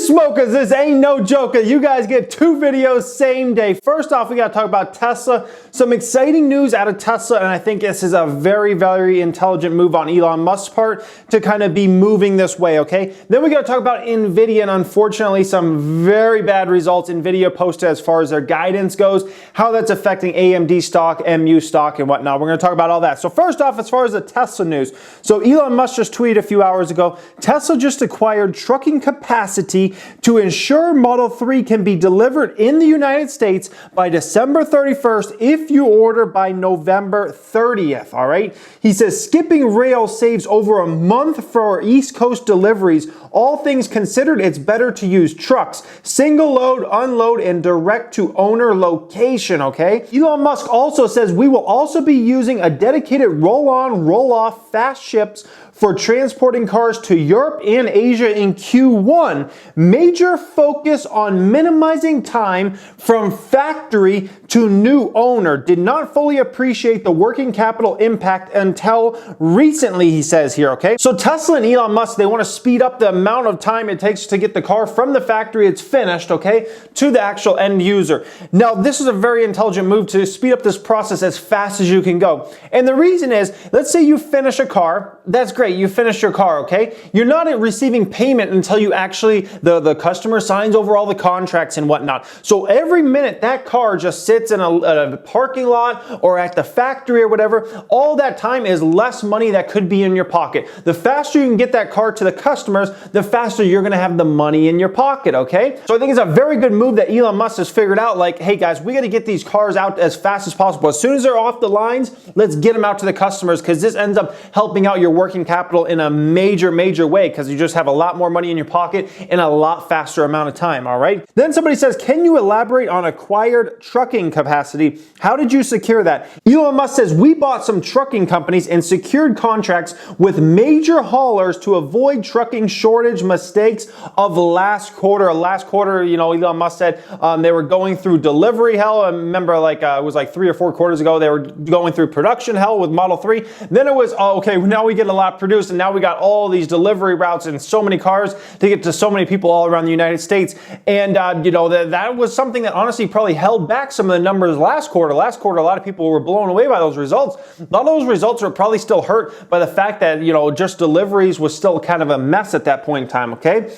smokers, this ain't no joker. You guys get 2 videos same day. First off, we got to talk about Tesla. Some exciting news out of Tesla, and I think this is a very, very intelligent move on Elon Musk's part to kind of be moving this way, okay? Then we got to talk about Nvidia, and unfortunately some very bad results Nvidia posted as far as their guidance goes, how that's affecting AMD stock, MU stock, and whatnot. We're going to talk about all that. So first off, as far as the Tesla news, so Elon Musk just tweeted a few hours ago, Tesla just acquired trucking capacity to ensure Model 3 can be delivered in the United States by December 31st if you order by November 30th, all right? He says skipping rail saves over a month for East Coast deliveries. All things considered, it's better to use trucks, single load, unload, and direct to owner location, okay? Elon Musk also says we will also be using a dedicated roll-on, roll-off fast ships for transporting cars to Europe and Asia in Q1. Major focus on minimizing time from factory to new owner. Did not fully appreciate the working capital impact until recently, he says here, okay? So Tesla and Elon Musk, they want to speed up the amount of time it takes to get the car from the factory it's finished, okay, to the actual end user. Now, this is a very intelligent move to speed up this process as fast as you can go. And the reason is, let's say you finish a car, that's great. You finished your car, okay? You're not receiving payment until you actually, the customer signs over all the contracts and whatnot. So every minute that car just sits in a parking lot or at the factory or whatever, all that time is less money that could be in your pocket. The faster you can get that car to the customers, the faster you're gonna have the money in your pocket, okay? So I think it's a very good move that Elon Musk has figured out, like, hey guys, we gotta get these cars out as fast as possible. As soon as they're off the lines, let's get them out to the customers, because this ends up helping out your working capital in a major way, because you just have a lot more money in your pocket in a lot faster amount of time, all right? Then somebody says, can you elaborate on acquired trucking capacity? How did you secure that? Elon Musk says, we bought some trucking companies and secured contracts with major haulers to avoid trucking shortage mistakes of last quarter. Last quarter, you know, Elon Musk said they were going through delivery hell. I remember like it was like 3 or 4 quarters ago, they were going through production hell with Model 3. Then it was, oh, okay, now we get a lot produced, and now we got all these delivery routes and so many cars to get to so many people all around the United States. And you know, that was something that honestly probably held back some of the numbers last quarter. Last quarter, a lot of people were blown away by those results. A lot of those results were probably still hurt by the fact that, you know, just deliveries was still kind of a mess at that point in time, okay?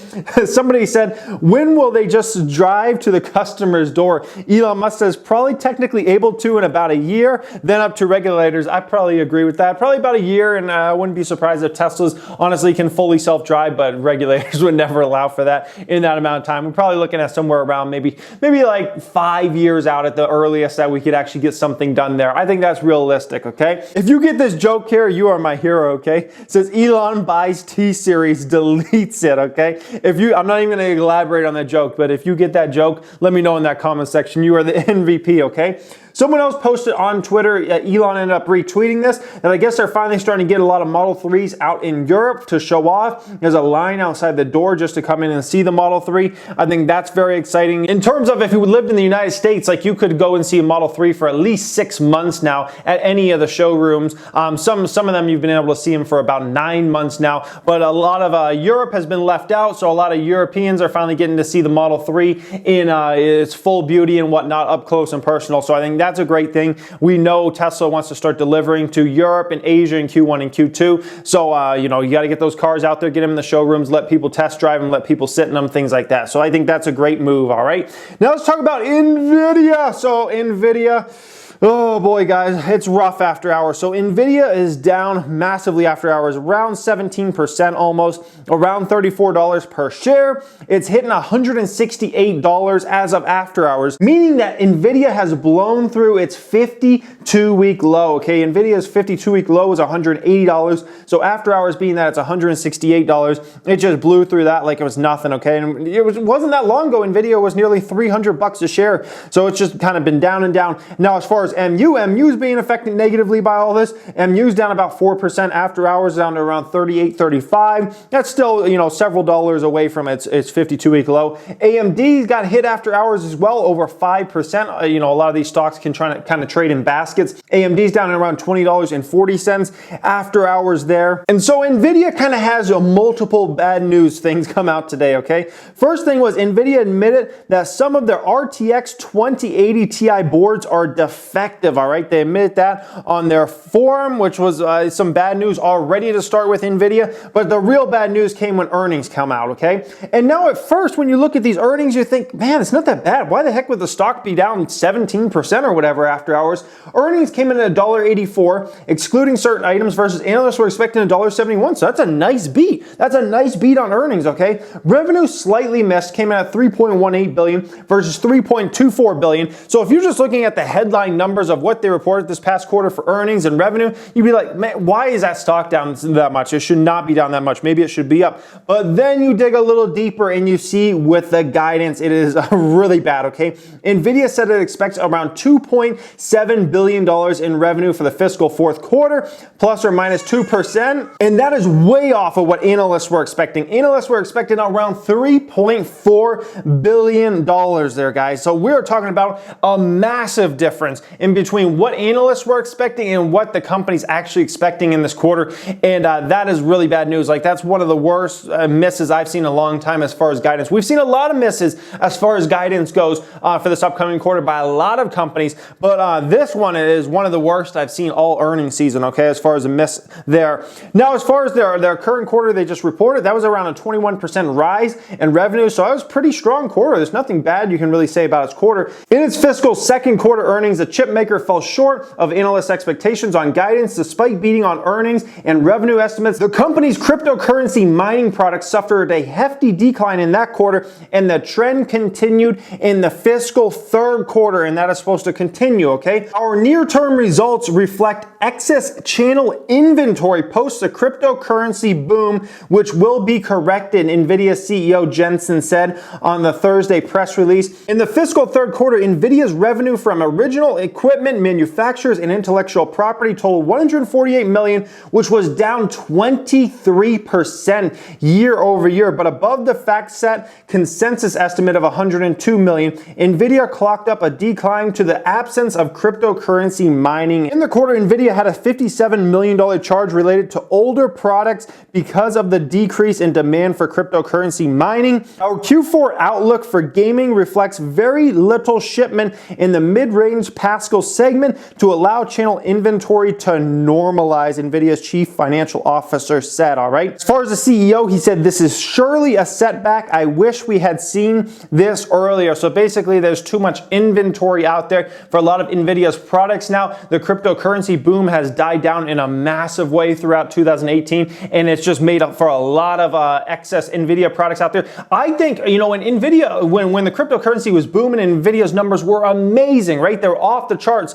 Somebody said, when will they just drive to the customer's door? Elon Musk says, probably technically able to in about a year, then up to regulators. I probably agree with that. Probably about a year, and I wouldn't be surprised if Teslas honestly can fully self-drive, but regulators would never allow for that in that amount of time. We're probably looking at somewhere around maybe like 5 years out at the earliest that we could actually get something done there. I think that's realistic, okay? If you get this joke here, you are my hero, okay? It says Elon buys T-Series, deletes it, okay? I'm not even gonna elaborate on that joke, but if you get that joke, let me know in that comment section. You are the MVP, okay? Someone else posted on Twitter, Elon ended up retweeting this, that I guess they're finally starting to get a lot of Model 3s out in Europe to show off. There's a line outside the door just to come in and see the Model 3. I think that's very exciting. In terms of if you lived in the United States, like you could go and see a Model 3 for at least 6 months now at any of the showrooms. Some of them you've been able to see them for about 9 months now, but a lot of Europe has been left out, so a lot of Europeans are finally getting to see the Model 3 in its full beauty and whatnot, up close and personal. So I think that's a great thing. We know Tesla wants to start delivering to Europe and Asia in Q1 and Q2. So, you know, you got to get those cars out there, get them in the showrooms, let people test drive them, let people sit in them, things like that. So I think that's a great move, all right? Now let's talk about Nvidia. So Nvidia, oh boy, guys, it's rough after hours. So Nvidia is down massively after hours, around 17% almost, around $34 per share. It's hitting $168 as of after hours, meaning that Nvidia has blown through its 52-week low, okay? Nvidia's 52-week low is $180. So after hours being that it's $168, it just blew through that like it was nothing, okay? And it wasn't that long ago, Nvidia was nearly $300 a share. So it's just kind of been down and down. Now, as far as as MU's being affected negatively by all this. MU's down about 4% after hours, down to around 38.35. That's still, several dollars away from its 52-week low. AMD got hit after hours as well, over 5%. A lot of these stocks can try to kind of trade in baskets. AMD's down at around $20.40 after hours there. And so Nvidia kind of has multiple bad news things come out today, okay? First thing was Nvidia admitted that some of their RTX 2080 Ti boards are defective, all right? They admitted that on their forum, which was some bad news already to start with Nvidia, but the real bad news came when earnings come out, okay? And now at first, when you look at these earnings, you think, man, it's not that bad. Why the heck would the stock be down 17% or whatever after hours? Earnings came in at $1.84, excluding certain items, versus analysts were expecting $1.71, so that's a nice beat. That's a nice beat on earnings, okay? Revenue slightly missed, came in at $3.18 billion versus $3.24 billion. So if you're just looking at the headline numbers of what they reported this past quarter for earnings and revenue, you'd be like, man, why is that stock down that much? It should not be down that much. Maybe it should be up. But then you dig a little deeper and you see with the guidance, it is really bad, okay? Nvidia said it expects around $2.7 billion in revenue for the fiscal fourth quarter, plus or minus 2%. And that is way off of what analysts were expecting. Analysts were expecting around $3.4 billion there, guys. So we're talking about a massive difference in between what analysts were expecting and what the company's actually expecting in this quarter. And that is really bad news. Like, that's one of the worst misses I've seen in a long time as far as guidance. We've seen a lot of misses as far as guidance goes for this upcoming quarter by a lot of companies, but this one is one of the worst I've seen all earnings season, okay, as far as a miss there. Now, as far as their current quarter they just reported, that was around a 21% rise in revenue, so that was a pretty strong quarter. There's nothing bad you can really say about its quarter. In its fiscal second quarter earnings, the chip maker fell short of analyst expectations on guidance despite beating on earnings and revenue estimates. The company's cryptocurrency mining products suffered a hefty decline in that quarter, and the trend continued in the fiscal third quarter, and that is supposed to continue, okay? Our near-term results reflect excess channel inventory post the cryptocurrency boom, which will be corrected, Nvidia CEO Jensen said on the Thursday press release. In the fiscal third quarter, Nvidia's revenue from original equipment manufacturers and intellectual property totaled $148 million, which was down 23% year over year, but above the FactSet consensus estimate of $102 million. Nvidia clocked up a decline to the absence of cryptocurrency mining. In the quarter, Nvidia had a $57 million charge related to older products because of the decrease in demand for cryptocurrency mining. Our Q4 outlook for gaming reflects very little shipment in the mid-range Pascal segment to allow channel inventory to normalize, Nvidia's chief financial officer said, all right? As far as the CEO, he said, this is surely a setback. I wish we had seen this earlier. So basically, there's too much inventory out there for a lot of Nvidia's products now. The cryptocurrency boom has died down in a massive way throughout 2018, and it's just made up for a lot of excess Nvidia products out there. I think, when Nvidia, when the cryptocurrency was booming, Nvidia's numbers were amazing, right? They were off the charts.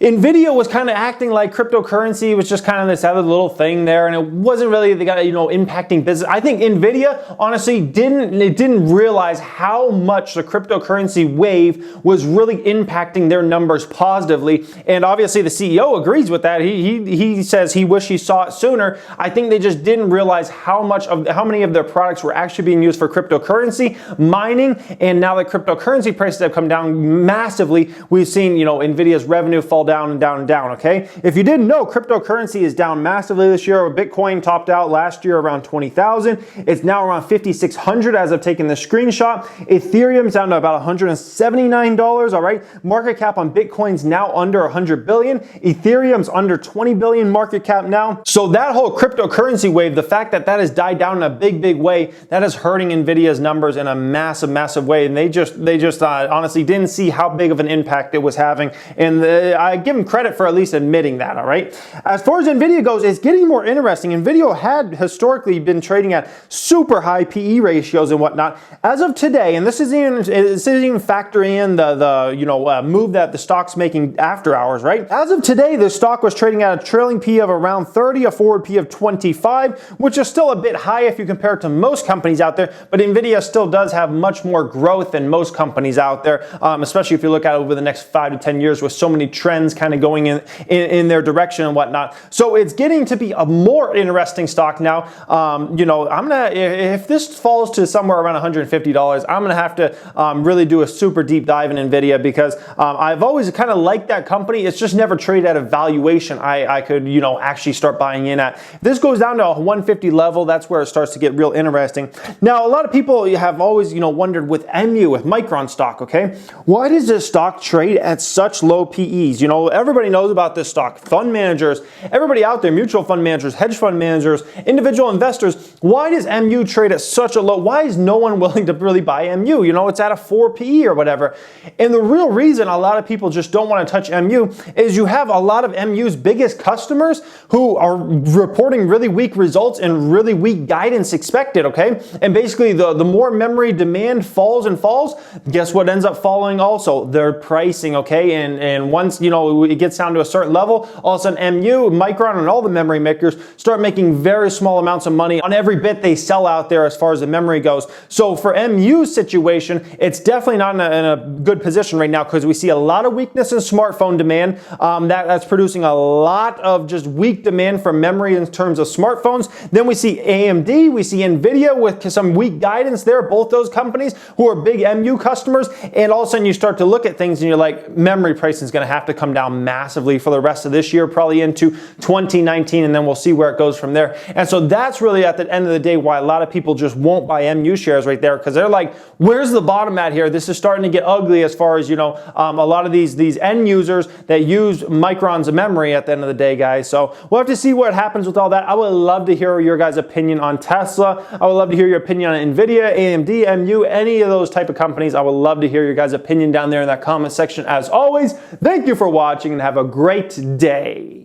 Nvidia was kind of acting like cryptocurrency was just kind of this other little thing there, and it wasn't really impacting business. I think Nvidia honestly didn't realize how much the cryptocurrency wave was really impacting their numbers positively. And obviously the CEO agrees with that. He says he wished he saw it sooner. I think they just didn't realize how many of their products were actually being used for cryptocurrency mining. And now that cryptocurrency prices have come down massively, we've seen Nvidia's revenue fall down and down and down, okay? If you didn't know, cryptocurrency is down massively this year. Bitcoin topped out last year around 20,000. It's now around 5,600 as of taking the screenshot. Ethereum's down to about $179, all right? Market cap on Bitcoin's now under 100 billion. Ethereum's under 20 billion market cap now. So that whole cryptocurrency wave, the fact that that has died down in a big way, that is hurting Nvidia's numbers in a massive way. And they just honestly didn't see how big of an impact it was having. And I give them credit for at least admitting that, all right? As far as Nvidia goes, it's getting more interesting. Nvidia had historically been trading at super high PE ratios and whatnot. As of today, and this isn't even factoring in the move that the stock's making after hours, right? As of today, the stock was trading at a trailing PE of around 30, a forward PE of 25, which is still a bit high if you compare it to most companies out there, but Nvidia still does have much more growth than most companies out there, especially if you look at it over the next 5 to 10 years with so many trends trends kind of going in their direction and whatnot. So it's getting to be a more interesting stock now. You know, if this falls to somewhere around $150, I'm gonna have to really do a super deep dive in Nvidia, because I've always kind of liked that company. It's just never traded at a valuation I could, you know, actually start buying in at. If this goes down to a 150 level, that's where it starts to get real interesting. Now, a lot of people have always, you know, wondered with MU, with Micron stock, okay, why does this stock trade at such low PEs? You know, everybody knows about this stock. Fund managers, everybody out there, mutual fund managers, hedge fund managers, individual investors, why does MU trade at such a low? Why is no one willing to really buy MU? You know, it's at a 4 PE or whatever. And the real reason a lot of people just don't want to touch MU is you have a lot of MU's biggest customers who are reporting really weak results and really weak guidance expected, okay? And basically the more memory demand falls and falls, guess what ends up falling also? Their pricing, okay? And once, you know, it gets down to a certain level, all of a sudden MU, Micron, and all the memory makers start making very small amounts of money on every bit they sell out there as far as the memory goes. So for MU's situation, it's definitely not in a good position right now, because we see a lot of weakness in smartphone demand. That's producing a lot of just weak demand for memory in terms of smartphones. Then we see AMD, we see Nvidia with some weak guidance there, both those companies who are big MU customers. And all of a sudden you start to look at things and you're like, memory pricing is going to have to come down massively for the rest of this year, probably into 2019, and then we'll see where it goes from there. And so that's really at the end of the day why a lot of people just won't buy MU shares right there, because they're like, where's the bottom at here? This is starting to get ugly as far as, you know, a lot of these end users that use Micron's memory at the end of the day, guys. So we'll have to see what happens with all that. I would love to hear your guys' opinion on Tesla. I would love to hear your opinion on Nvidia, AMD, MU, any of those type of companies. I would love to hear your guys' opinion down there in that comment section. As always, thank you for watching and have a great day.